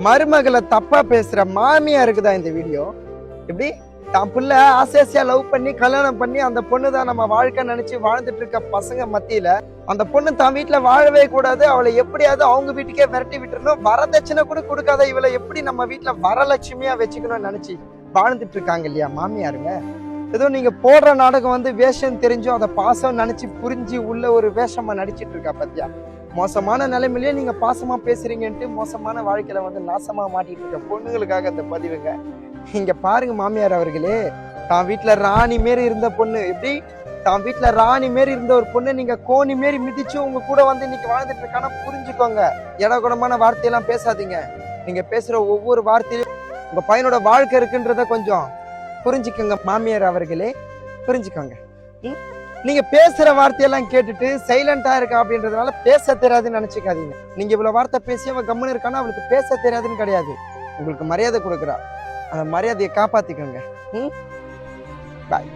மருமகளை தப்பா பேசுற மாமியா இருக்குதா இந்த வீடியோ? எப்படி தான் பிள்ளை ஆசையா லவ் பண்ணி கல்யாணம் பண்ணி அந்த பொண்ணு தான் நம்ம வாழ்க்கை நினைச்சு வாழ்ந்துட்டு இருக்க பசங்க மத்தியில அந்த பொண்ணு தான் வீட்டுல வாழவே கூடாது, அவளை எப்படியாவது அவங்க வீட்டுக்கே விரட்டி விட்டுறணும், வரதட்சணை கூட கொடுக்காத இவளை எப்படி நம்ம வீட்டுல வரலட்சுமியா வச்சுக்கணும்னு நினைச்சு வாழ்ந்துட்டு இருக்காங்க இல்லையா மாமியாருங்க. ஏதோ நீங்க போடுற நாடகம் வந்து வேஷம் தெரிஞ்சும் அதை பாசம் நினைச்சு புரிஞ்சு உள்ள ஒரு வேஷமா நடிச்சிட்டு இருக்கா பத்தியா. மோசமான நிலைமையிலேயே நீங்க பாசமா பேசுறீங்கன்ட்டு மோசமான வாழ்க்கையில வந்து நாசமா மாட்டிட்டு இருக்க பொண்ணுங்களுக்காக இந்த பதிவுங்க. இங்க பாருங்க மாமியார் அவர்களே, தான் வீட்டுல ராணி மாரி இருந்த பொண்ணு, எப்படி தான் வீட்டுல ராணி மாரி இருந்த ஒரு பொண்ணு நீங்க கோணி மாரி மிதிச்சு உங்க கூட வந்து இன்னைக்கு வாழ்ந்துட்டு இருக்கானா புரிஞ்சுக்கோங்க. இடகுடமான வார்த்தையெல்லாம் பேசாதீங்க. நீங்க பேசுற ஒவ்வொரு வார்த்தையிலும் உங்க பையனோட வாழ்க்கை இருக்குன்றத கொஞ்சம் புரிஞ்சுக்கோங்க மாமியார் அவர்களே, புரிஞ்சுக்கோங்க. நீங்க பேசுற வார்த்தையெல்லாம் கேட்டுட்டு சைலண்டா இருக்கா அப்படின்றதுனால பேச தெரியாதுன்னு நினைச்சுக்காதீங்க. நீங்க இவ்வளவு வார்த்தை பேசி அவன் கம்முன்னு இருக்கானா அவளுக்கு பேச தெரியாதுன்னு கிடையாது. உங்களுக்கு மரியாதை கொடுக்குறா, அந்த மரியாதையை காப்பாத்திக்கோங்க. பாய்.